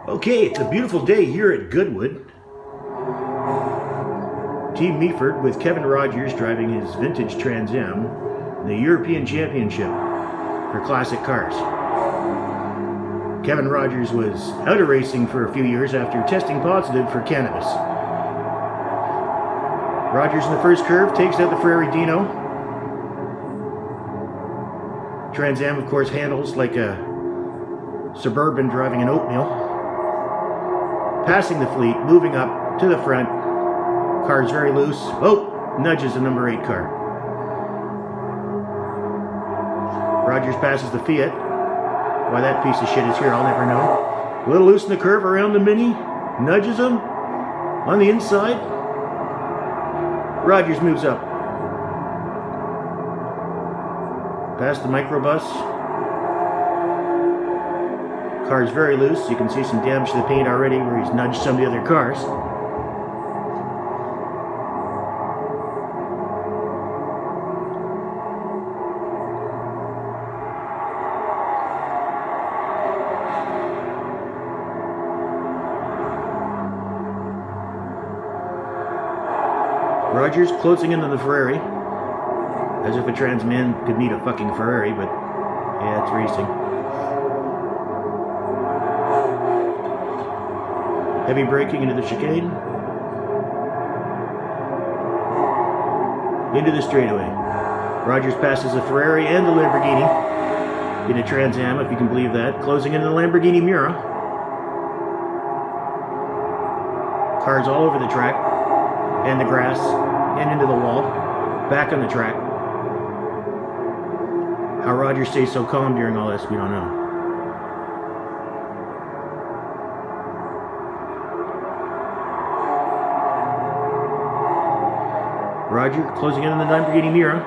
Okay, it's a beautiful day here at Goodwood. Team Meaford with Kevin Rogers driving his vintage Trans Am in the European Championship for classic cars. Kevin Rogers was out of racing for a few years after testing positive for cannabis. Rogers in the first curve takes out the Ferrari Dino. Trans Am, of course, handles like a Suburban driving an oatmeal. Passing the fleet, moving up to the front. Car's very loose. Oh, nudges the number 8 car. Rogers passes the Fiat. Why that piece of shit is here, I'll never know. A little loose in the curve around the Mini. Nudges him. On the inside. Rogers moves up. Past the microbus. Car's very loose. You can see some damage to the paint already where he's nudged some of the other cars. Rogers closing in on the Ferrari. As if a trans man could need a fucking Ferrari, but yeah, it's racing. Heavy braking into the chicane. Into the straightaway. Rogers passes the Ferrari and the Lamborghini. In a Trans Am, if you can believe that. Closing into the Lamborghini Miura. Cars all over the track. And the grass. And into the wall. Back on the track. How Rogers stays so calm during all this, we don't know. Roger closing in on the Lamborghini Miura.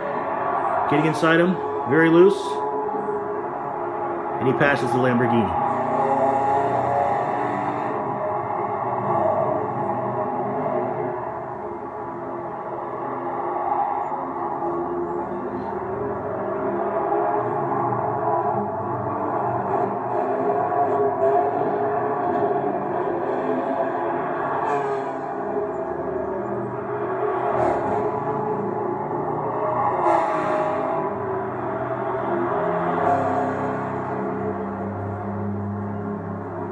Getting inside him. Very loose. And he passes the Lamborghini.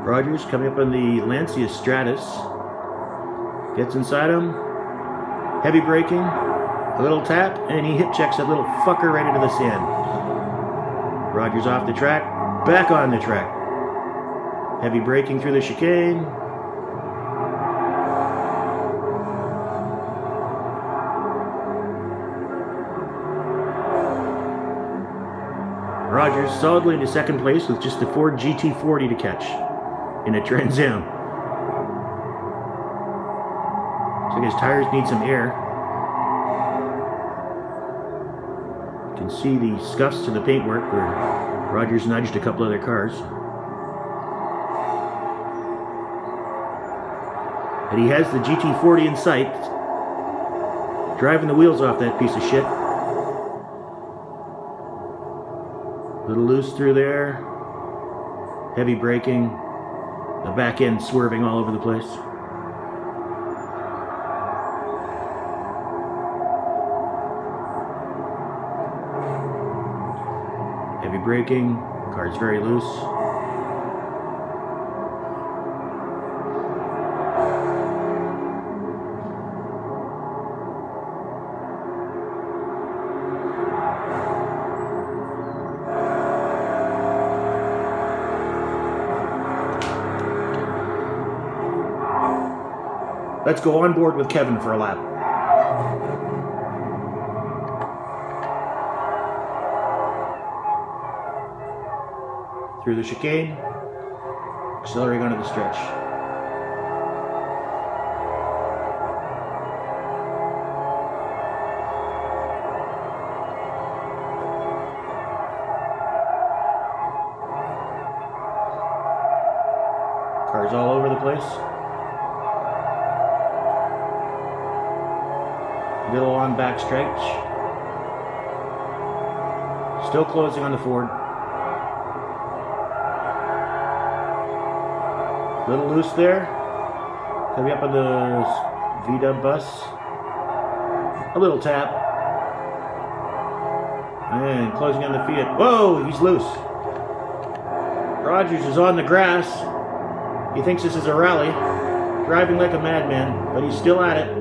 Rogers coming up on the Lancia Stratus. Gets inside him. Heavy braking. A little tap. And he hit checks that little fucker right into the sand. Rogers off the track. Back on the track. Heavy braking through the chicane. Rogers solidly into second place with just the Ford GT40 to catch. In a Trans Am. So his tires need some air. You can see the scuffs to the paintwork where Rogers nudged a couple other cars. And he has the GT40 in sight. Driving the wheels off that piece of shit. A little loose through there. Heavy braking. The back end swerving all over the place. Heavy braking. Car's very loose. Let's go on board with Kevin for a lap. Through the chicane. Accelerating onto the stretch. Cars all over the place. Little long back stretch. Still closing on the Ford. Little loose there. Coming up on the VW bus. A little tap. And closing on the Fiat. Whoa, he's loose. Rogers is on the grass. He thinks this is a rally. Driving like a madman, but he's still at it.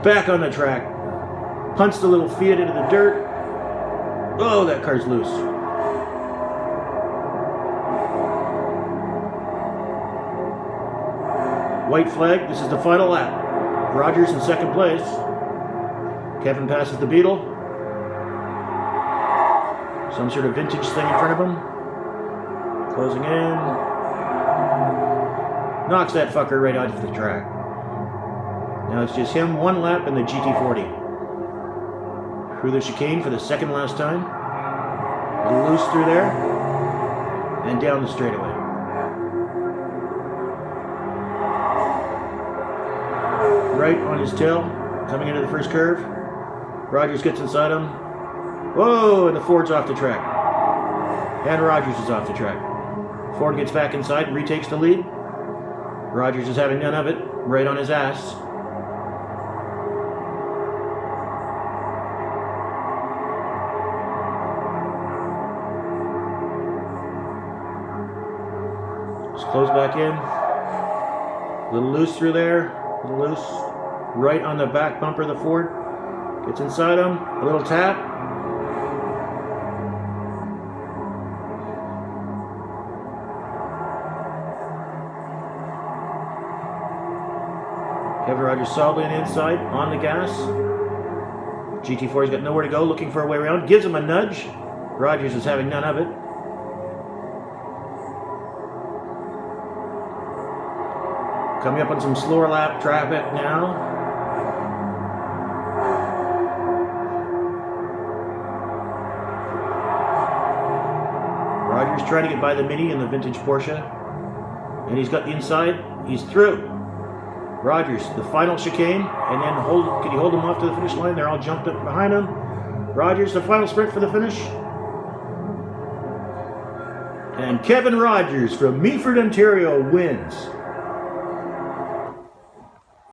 Back on the track. Punts the little Fiat into the dirt. Oh, that car's loose. White flag. This is the final lap. Rogers in second place. Kevin passes the Beetle. Some sort of vintage thing in front of him. Closing in. Knocks that fucker right out of the track. Now it's just him, one lap in the GT40. Through the chicane for the second last time. A little loose through there. And down the straightaway. Right on his tail, coming into the first curve. Rogers gets inside him. Whoa, and the Ford's off the track. And Rogers is off the track. Ford gets back inside and retakes the lead. Rogers is having none of it, right on his ass. Just close back in. A little loose through there. A little loose. Right on the back bumper of the Ford. Gets inside him. A little tap. Kevin Rogers solidly on the inside, on the gas. GT4's got nowhere to go, looking for a way around. Gives him a nudge. Rogers is having none of it. Coming up on some slower lap traffic now. Rogers trying to get by the Mini and the vintage Porsche. And he's got the inside. He's through. Rogers, the final chicane, and then can he hold him off to the finish line? They're all jumped up behind him. Rogers, the final sprint for the finish. And Kevin Rogers from Meaford, Ontario wins.